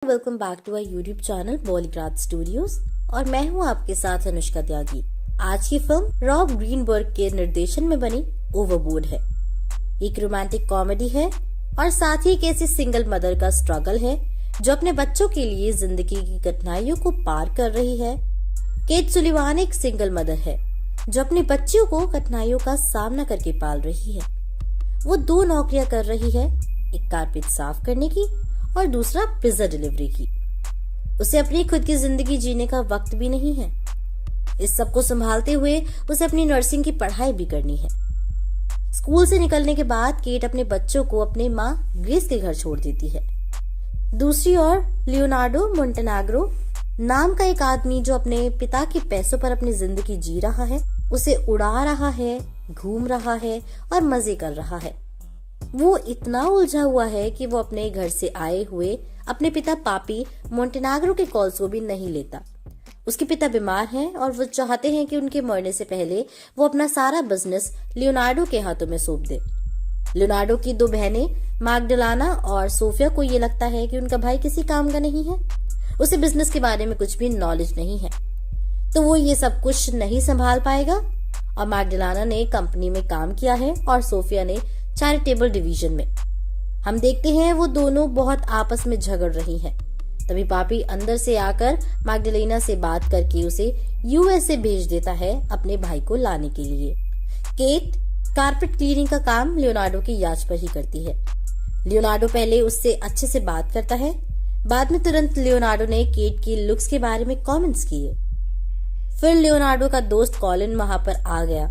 Welcome back to our YouTube channel Bollygrad studios और मैं हूं आपके साथ अनुष्का त्यागी। आज की फिल्म रॉब ग्रीनबर्ग के निर्देशन में बनी ओवरबोर्ड है। एक रोमांटिक कॉमेडी है और साथ ही एक ऐसी सिंगल मदर का स्ट्रगल है जो अपने बच्चों के लिए जिंदगी की कठिनाइयों को पार कर रही है। केट सुलिवान एक सिंगल मदर है जो अपनी बच्चियों को कठिनाइयों का सामना करके पाल रही है। वो 2 नौकरियां कर रही है, एक कारपेट साफ करने की और दूसरा पिज्जा डिलीवरी की। उसे अपनी खुद की जिंदगी जीने का वक्त भी नहीं है। इस सब को संभालते हुए उसे अपनी नर्सिंग की पढ़ाई भी करनी है। स्कूल से निकलने के बाद केट अपने बच्चों को अपने माँ ग्रेस के घर छोड़ देती है। दूसरी ओर लियोनार्डो मोंटेनेग्रो नाम का एक आदमी जो अपने पिता के पैसों पर अपनी जिंदगी जी रहा है, उसे उड़ा रहा है, घूम रहा है और मजे कर रहा है। वो इतना उलझा हुआ है कि वो अपने घर से आए हुए अपने पिता पापी मोंटेनेग्रो के कॉल्स को भी नहीं लेता। उसके पिता बीमार हैं और वो चाहते हैं कि उनके मरने से पहले वो अपना सारा बिजनेस लियोनार्डो के हाथों में सौंप दे। लियोनार्डो की 2 बहनें मैग्डलाना और सोफिया को ये लगता है कि उनका भाई किसी काम का नहीं है, उसे बिजनेस के बारे में कुछ भी नॉलेज नहीं है, तो वो ये सब कुछ नहीं संभाल पाएगा। और मैग्डलाना ने कंपनी में काम किया है और सोफिया ने चैरिटेबल डिवीजन में। हम देखते हैं वो दोनों बहुत आपस में झगड़ रही हैं। तभी पापी अंदर से आकर मैग्डलेना से बात करके उसे यूएसए भेज देता है अपने भाई को लाने के लिए। केट कारपेट क्लीनिंग का काम लियोनार्डो की याच पर ही करती है। लियोनार्डो पहले उससे अच्छे से बात करता है, बाद में तुरंत लियोनार्डो ने केट की लुक्स के बारे में कमेंट्स किए। फिर लियोनार्डो का दोस्त कॉलिन वहां पर आ गया।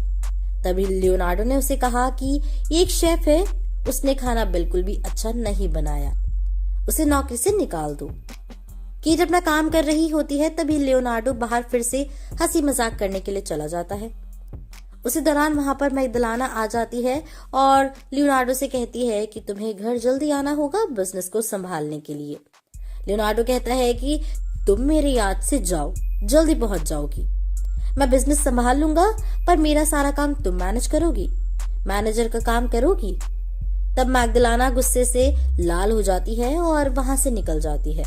तभी लियोनार्डो ने उसे कहा कि ये एक शेफ है, उसने खाना बिल्कुल भी अच्छा नहीं बनाया, उसे नौकरी से निकाल दो। केट अपना काम कर रही होती है, तभी लियोनार्डो बाहर फिर से हंसी मजाक करने के लिए चला जाता है। उसी दौरान वहां पर मैग्डलाना आ जाती है और लियोनार्डो से कहती है कि तुम्हें घर जल्दी आना होगा बिजनेस को संभालने के लिए। लियोनार्डो कहता है कि तुम मेरी याद से जाओ, जल्दी पहुंच जाओगी, मैं बिजनेस संभाल लूंगा, पर मेरा सारा काम तुम मैनेज करोगी, मैनेजर का काम करोगी। तब मैग्डलाना गुस्से से लाल हो जाती है और वहां से निकल जाती है।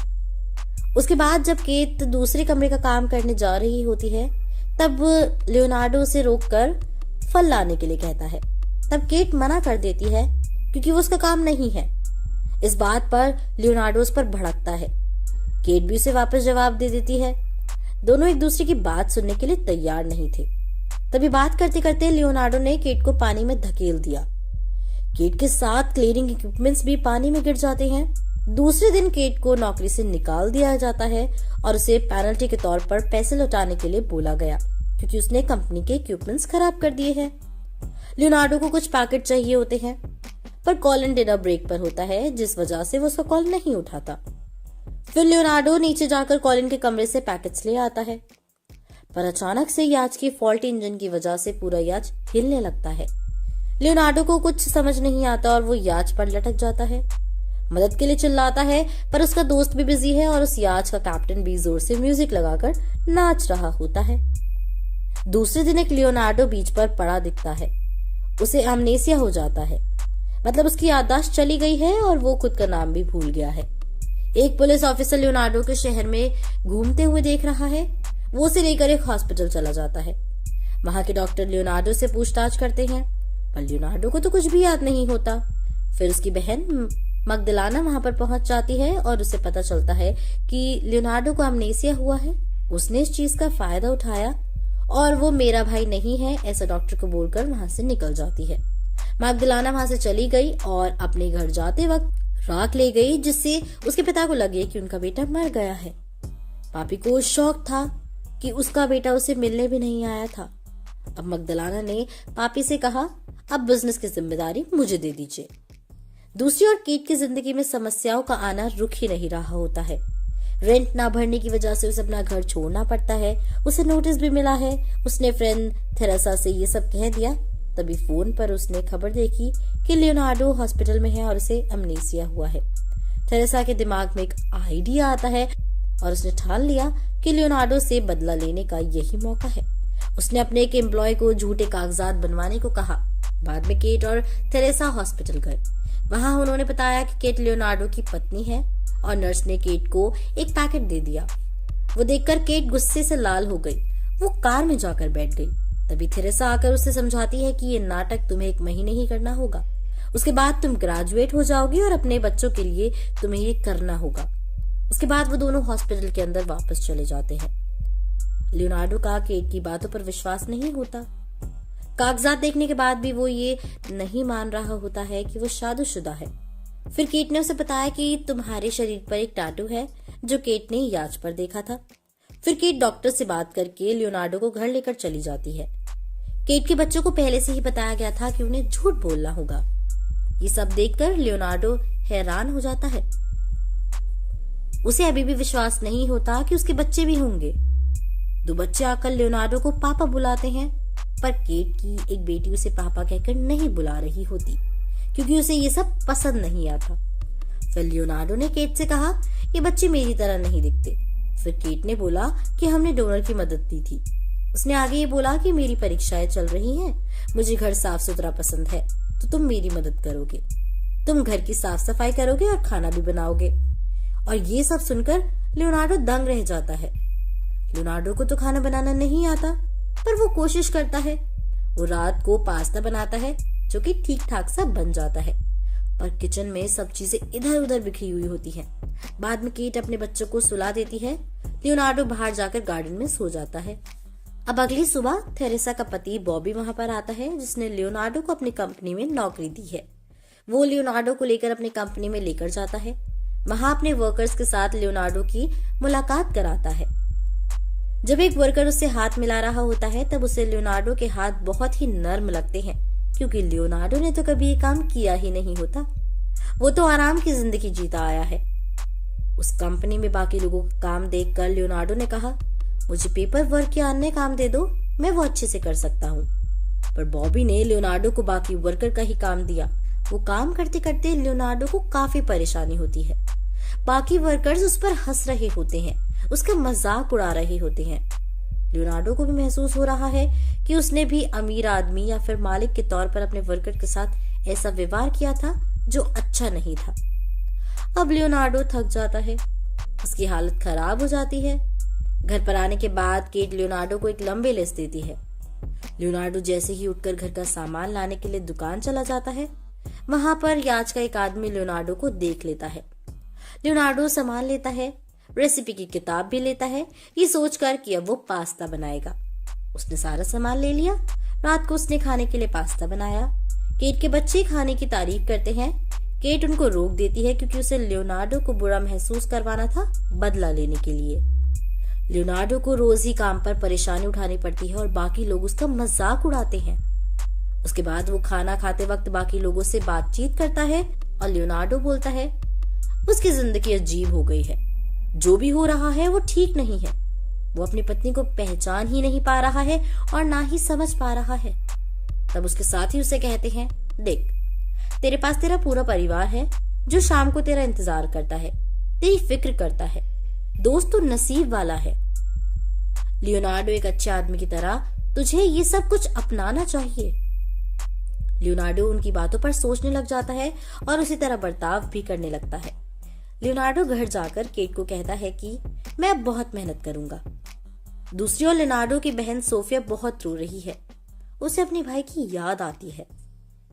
उसके बाद जब केट दूसरे कमरे का काम करने जा रही होती है, तब लियोनार्डो उसे रोककर फल लाने के लिए कहता है। तब केट मना कर देती है क्योंकि वो उसका काम नहीं है। इस बात पर लियोनार्डो उस पर भड़कता है। केट भी उसे वापस जवाब दे देती है। दोनों एक दूसरे की बात सुनने के लिए तैयार नहीं थे। तभी बात करते करते लियोनार्डो ने केट को पानी में धकेल दिया। केट के साथ क्लीनिंग इक्विपमेंट्स भी पानी में गिर जाते हैं। दूसरे दिन केट को नौकरी से निकाल दिया जाता है और उसे पेनल्टी के तौर पर पैसे लौटाने के लिए बोला गया क्योंकि उसने कंपनी के इक्विपमेंट्स खराब कर दिए हैं। लियोनार्डो को कुछ पैकेट चाहिए होते हैं, पर कॉलिन डिनर ब्रेक पर होता है, जिस वजह से वो उसका कॉल नहीं उठाता। फिर लियोनार्डो नीचे जाकर कॉलिन के कमरे से पैकेट्स ले आता है, पर अचानक से याच की फॉल्टी इंजन की वजह से पूरा याच हिलने लगता है। लियोनार्डो को कुछ समझ नहीं आता और वो याच पर लटक जाता है। मदद के लिए चिल्लाता है, पर उसका दोस्त भी बिजी है और उस याच का कैप्टन भी जोर से म्यूजिक लगाकर नाच रहा होता है। दूसरे दिन एक लियोनार्डो बीच पर पड़ा दिखता है। उसे अमनेसिया हो जाता है, मतलब उसकी याददाश्त चली गई है और वो खुद का नाम भी भूल गया है। एक पुलिस ऑफिसर लियोनार्डो के शहर में घूमते हुए देख रहा है। वो उसे लेकर एक हॉस्पिटल चला जाता है। वहां के डॉक्टर लियोनार्डो से पूछताछ करते हैं, पर लियोनार्डो को तो कुछ भी याद नहीं होता। फिर उसकी बहन मैग्डलाना वहां पर पहुंच जाती है और उसे पता चलता है कि लियोनार्डो को अमनेसिया हुआ है। उसने इस चीज का फायदा उठाया और वो मेरा भाई नहीं है ऐसा डॉक्टर को बोलकर वहां से निकल जाती है। मैग्डलाना वहां से चली गई और अपने घर जाते वक्त राख ले गई, जिससे उसके पिता को लगे कि उनका बेटा मर गया है। पापी को शौक था कि उसका बेटा उसे मिलने भी नहीं आया था। अब मैग्डलाना ने पापी से कहा, अब बिजनेस की जिम्मेदारी मुझे दे दीजिए। दूसरी ओर केट की जिंदगी में समस्याओं का आना रुक ही नहीं रहा होता है। रेंट ना भरने की वजह से उसे अपना घर छोड़ना पड़ता है। उसे नोटिस भी मिला है। उसने फ्रेंड थेरेसा से ये सब कह दिया। तभी फोन पर उसने खबर देखी कि लियोनार्डो हॉस्पिटल में है और उसे अमनेसिया हुआ है। थेरेसा के दिमाग में एक आइडिया आता है और उसने ठान लिया कि लियोनार्डो से बदला लेने का यही मौका है। उसने अपने एक एम्प्लॉय को झूठे कागजात बनवाने को कहा। बाद में केट और थेरेसा हॉस्पिटल गए। वहां उन्होंने बताया कि केट लियोनार्डो की पत्नी है और नर्स ने केट को एक पैकेट दे दिया। वो देखकर केट गुस्से से लाल हो गई। वो कार में जाकर बैठ गई। तभी थेरेसा आकर उसे समझाती है कि ये नाटक तुम्हें 1 महीने ही करना होगा, उसके बाद तुम ग्रेजुएट हो जाओगी और अपने बच्चों के लिए तुम्हें ये करना होगा। उसके बाद वो दोनों हॉस्पिटल के अंदर वापस चले जाते हैं। लियोनार्डो का केट की बातों पर विश्वास नहीं होता। कागजात देखने के बाद भी वो ये नहीं मान रहा होता है कि वो शादीशुदा है। फिर केट ने उसे बताया कि तुम्हारे शरीर पर एक टैटू है जो केट ने याच पर देखा था। फिर केट डॉक्टर से बात करके लियोनार्डो को घर लेकर चली जाती है। केट के बच्चों को पहले से ही बताया गया था कि उन्हें झूठ बोलना होगा। ये सब देखकर लियोनार्डो हैरान हो जाता है। उसे अभी भी विश्वास नहीं होता कि उसके बच्चे भी होंगे। 2 बच्चे आकर लियोनार्डो को पापा बुलाते हैं, पर केट की एक बेटी उसे पापा कहकर नहीं बुला रही होती क्योंकि उसे ये सब पसंद नहीं आता। फिर लियोनार्डो ने केट से कहा, ये बच्चे मेरी तरह नहीं दिखते। फिर केट ने बोला कि हमने डोनर की मदद दी थी। उसने आगे ये बोला कि मेरी परीक्षाएं चल रही हैं, मुझे घर साफ सुथरा पसंद है, तो तुम मेरी मदद करोगे। तुम घर की साफ सफाई करोगे और खाना भी बनाओगे। और ये सब सुनकर लियोनार्डो दंग रह जाता है। लियोनार्डो को तो खाना बनाना नहीं आता, पर वो कोशिश करता है। वो रात को पास्ता बनाता है जो कि ठीक ठाक सा बन जाता है, पर किचन में सब चीजें इधर उधर बिखरी हुई होती हैं। बाद में केट अपने बच्चों को सुला देती है। लियोनार्डो बाहर जाकर गार्डन में सो जाता है। अब अगली सुबह थेरेसा का पति बॉबी वहां पर आता है, जिसने लियोनार्डो को अपनी कंपनी में नौकरी दी है। वो लियोनार्डो को लेकर अपनी कंपनी में लेकर जाता है। वहां अपने वर्कर्स के साथ लियोनार्डो की मुलाकात कराता है। जब एक वर्कर उससे हाथ मिला रहा होता है तब उसे लियोनार्डो के हाथ बहुत ही नर्म लगते हैं, क्योंकि लियोनार्डो ने तो कभी ये काम किया ही नहीं होता। वो तो आराम की जिंदगी जीता आया है। उस कंपनी में बाकी लोगों का काम देखकर लियोनार्डो ने कहा, मुझे पेपर वर्क या अन्य काम दे दो, मैं वो अच्छे से कर सकता हूँ। पर बॉबी ने लियोनार्डो को बाकी वर्कर का ही काम दिया। वो काम करते करते लियोनार्डो को काफी परेशानी होती है। बाकी वर्कर्स उस पर हंस रहे होते हैं, उसका मजाक उड़ा रहे होते हैं। लियोनार्डो को भी महसूस हो रहा है कि उसने भी अमीर आदमी या फिर मालिक के तौर पर अपने वर्कर के साथ ऐसा व्यवहार किया था जो अच्छा नहीं था। अब लियोनार्डो थक जाता है, उसकी हालत खराब हो जाती है। घर पर आने के बाद केट लियोनार्डो को एक लंबी लिस्ट देती है। लियोनार्डो जैसे ही उठकर घर का सामान लाने के लिए दुकान चला जाता है, वहां पर याच का एक आदमी लियोनार्डो को देख लेता है। लियोनार्डो सामान लेता है, रेसिपी की किताब भी लेता है, ये सोचकर कि अब वो पास्ता बनाएगा। उसने सारा सामान ले लिया। रात को उसने खाने के लिए पास्ता बनाया। केट के बच्चे खाने की तारीफ करते हैं। केट उनको रोक देती है क्योंकि उसे लियोनार्डो को बुरा महसूस करवाना था, बदला लेने के लिए। लियोनार्डो को रोज ही काम पर परेशानी उठानी पड़ती है और बाकी लोग उसका मजाक उड़ाते हैं। उसके बाद वो खाना खाते वक्त बाकी लोगों से बातचीत करता है और लियोनार्डो बोलता है, उसकी जिंदगी अजीब हो गई है, जो भी हो रहा है वो ठीक नहीं है। वो अपनी पत्नी को पहचान ही नहीं पा रहा है और ना ही समझ पा रहा है। तब उसके साथी उसे कहते हैं, देख, तेरे पास तेरा पूरा परिवार है जो शाम को तेरा इंतजार करता है, तेरी फिक्र करता है। दोस्त तो नसीब वाला है। लियोनार्डो एक अच्छे आदमी की तरह तुझे ये सब कुछ अपनाना चाहिए। लियोनार्डो उनकी बातों पर सोचने लग जाता है और उसी तरह बर्ताव भी करने लगता है। लियोनार्डो घर जाकर केट को कहता है कि मैं अब बहुत मेहनत करूंगा। दूसरी ओर लियोनार्डो की बहन सोफिया बहुत रो रही है। उसे अपने भाई की याद आती है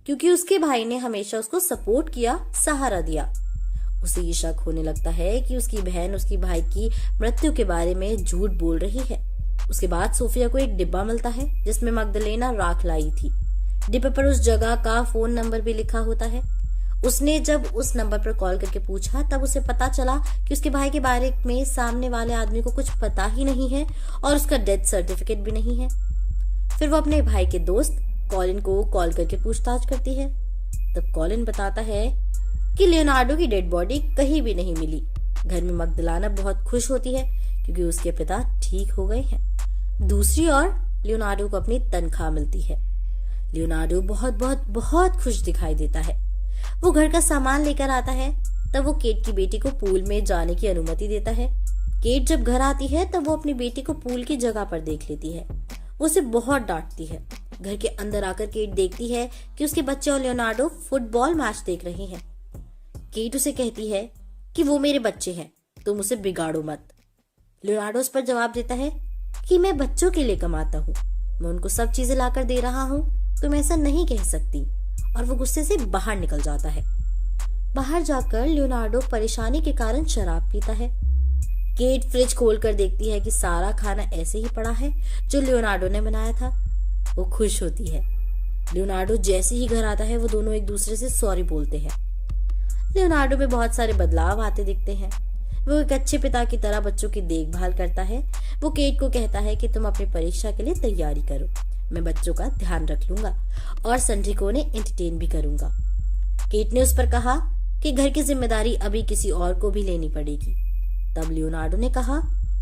क्योंकि उसके भाई ने हमेशा उसको सपोर्ट किया, सहारा दिया। उसे ये शक होने लगता है कि उसकी बहन उसकी भाई की मृत्यु के बारे में झूठ बोल रही है। उसके बाद सोफिया को एक डिब्बा मिलता है जिसमें मगदलेना राख लाई थी। डिब्बे पर उस जगह का फोन नंबर भी लिखा होता है। उसने जब उस नंबर पर कॉल करके पूछा तब उसे पता चला कि उसके भाई के बारे में सामने वाले आदमी को कुछ पता ही नहीं है और उसका डेथ सर्टिफिकेट भी नहीं है। फिर वो अपने भाई के दोस्त कॉलिन को कॉल करके पूछताछ करती है। तब कॉलिन बताता है कि लियोनार्डो की डेड बॉडी कहीं भी नहीं मिली। घर में मगदलाना बहुत खुश होती है क्योंकि उसके पिता ठीक हो गए हैं। दूसरी ओर लियोनार्डो को अपनी तनख्वाह मिलती है। लियोनार्डो बहुत बहुत बहुत खुश दिखाई देता है। वो घर का सामान लेकर आता है। तब वो केट की बेटी को पूल में जाने की अनुमति देता है। केट जब घर आती है तब वो अपनी बेटी को पूल की जगह पर देख लेती है। वो उसे बहुत डांटती है। घर के अंदर आकर केट देखती है कि उसके बच्चे और लियोनार्डो फुटबॉल मैच देख रहे हैं। केट उसे कहती है कि वो मेरे बच्चे हैं, तुम उसे बिगाड़ो मत। लियोनार्डो उस पर जवाब देता है कि मैं बच्चों के लिए कमाता हूँ, मैं उनको सब चीजें लाकर दे रहा हूँ, तुम ऐसा नहीं कह सकती। और वो गुस्से से बाहर निकल जाता है। बाहर जाकर लियोनार्डो परेशानी के कारण शराब पीता है। केट फ्रिज खोलकर देखती है कि सारा खाना ऐसे ही पड़ा है जो लियोनार्डो ने बनाया था। वो खुश होती है। लियोनार्डो जैसे ही घर आता है वो दोनों एक दूसरे से सॉरी बोलते हैं। लियोनार्डो में बहुत सारे बदलाव आते दिखते हैं। वो एक अच्छे पिता की तरह बच्चों की देखभाल करता है। वो केट को कहता है कि तुम अपनी परीक्षा के लिए तैयारी करो, मैं बच्चों का ध्यान रख लूंगा और संडे को उन्हें एंटरटेन भी करूंगा। केट ने उस पर कहा कि घर की जिम्मेदारी अभी किसी और को भी लेनी पड़ेगी। तब लियोनार्डो ने कहा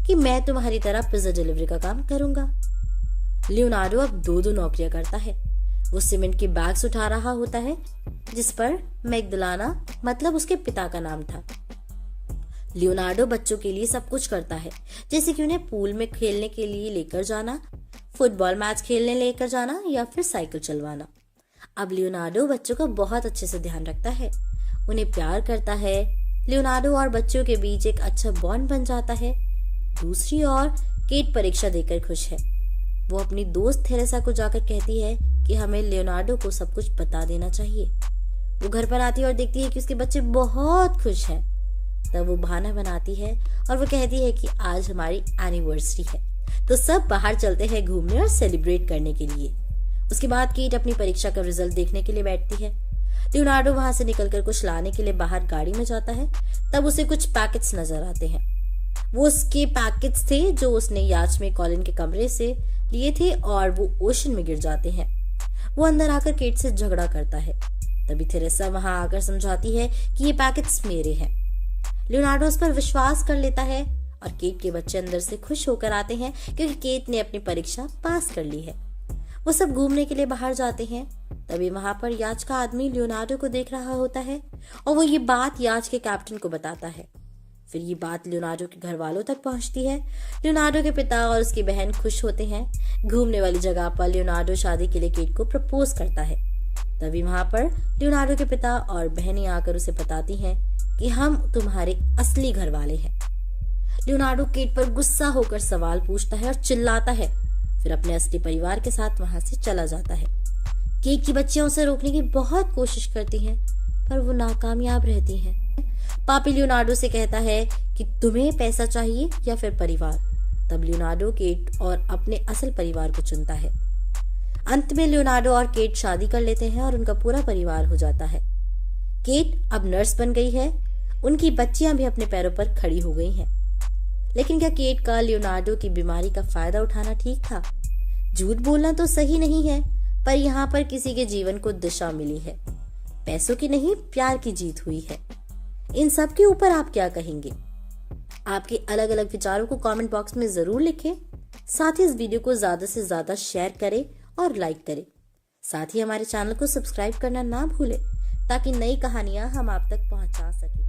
कि मैं तुम्हारी तरह पिज्जा डिलीवरी का काम करूंगा। लियोनार्डो अब दो नौकरियां करता है। वो सीमेंट के बैग्स उठा रहा होता है जिस पर मैगदलाना मतलब उसके पिता का नाम था। लियोनार्डो बच्चों के लिए सब कुछ करता है, जैसे कि उन्हें पूल में खेलने के लिए लेकर जाना, फुटबॉल मैच खेलने लेकर जाना या फिर साइकिल चलवाना। अब लियोनार्डो बच्चों का बहुत अच्छे से ध्यान रखता है, उन्हें प्यार करता है। लियोनार्डो और बच्चों के बीच एक अच्छा बॉन्ड बन जाता है। दूसरी ओर केट परीक्षा देकर खुश है। वो अपनी दोस्त थेरेसा को जाकर कहती है कि हमें लियोनार्डो को सब कुछ बता देना चाहिए। वो घर पर आती है और देखती है कि उसके बच्चे बहुत खुश हैं। तब वो बहाना बनाती है और वो कहती है कि आज हमारी एनिवर्सरी है, तो सब बाहर चलते हैं घूमने और सेलिब्रेट करने के लिए। उसके बाद केट अपनी परीक्षा का रिजल्ट देखने के लिए बैठती है। लियोनार्डो वहां से निकलकर कुछ लाने के लिए बाहर गाड़ी में जाता है। तब उसे कुछ पैकेट्स नजर आते हैं। वो उसके पैकेट्स थे जो उसने याच में कॉलिन के कमरे से लिए थे और वो ओशन में गिर जाते हैं। वो अंदर आकर केट से झगड़ा करता है। तभी थेरेसा वहां आकर समझाती है कि ये पैकेट्स मेरे हैं। लियोनार्डो उस पर विश्वास कर लेता है और केट के बच्चे अंदर से खुश होकर आते हैं क्योंकि केट ने अपनी परीक्षा पास कर ली है। वो सब घूमने के लिए बाहर जाते हैं। तभी वहां पर याच का आदमी लियोनार्डो को देख रहा होता है और वो ये बात याच के कैप्टन को बताता है। फिर ये बात लियोनार्डो के घर वालों तक पहुंचती है। लियोनार्डो के पिता और उसकी बहन खुश होते हैं। घूमने वाली जगह पर लियोनार्डो शादी के लिए केट को प्रपोज करता है। तभी वहां पर लियोनार्डो के पिता और बहनें आकर उसे बताती हैं कि हम तुम्हारे असली घर वाले हैं। लियोनार्डो केट पर गुस्सा होकर सवाल पूछता है और चिल्लाता है, फिर अपने असली परिवार के साथ वहां से चला जाता है। केट की बच्चियां उसे रोकने की बहुत कोशिश करती हैं, पर वो नाकामयाब रहती हैं। पापी लियोनार्डो से कहता है कि तुम्हें पैसा चाहिए या फिर परिवार। तब लियोनार्डो केट और अपने असल परिवार को चुनता है। अंत में लियोनार्डो और केट शादी कर लेते हैं और उनका पूरा परिवार हो जाता है। केट अब नर्स बन गई है। उनकी बच्चियां भी अपने पैरों पर खड़ी हो गई हैं। लेकिन क्या केट का लियोनार्डो की बीमारी का फायदा उठाना ठीक था? झूठ बोलना तो सही नहीं है, पर यहाँ पर किसी के जीवन को दिशा मिली है। पैसों की नहीं, प्यार की जीत हुई है। इन सब के ऊपर आप क्या कहेंगे? आपके अलग अलग विचारों को कमेंट बॉक्स में जरूर लिखें। साथ ही इस वीडियो को ज्यादा से ज्यादा शेयर करें और लाइक करें। साथ ही हमारे चैनल को सब्सक्राइब करना ना भूलें ताकि नई कहानियां हम आप तक पहुंचा सकें।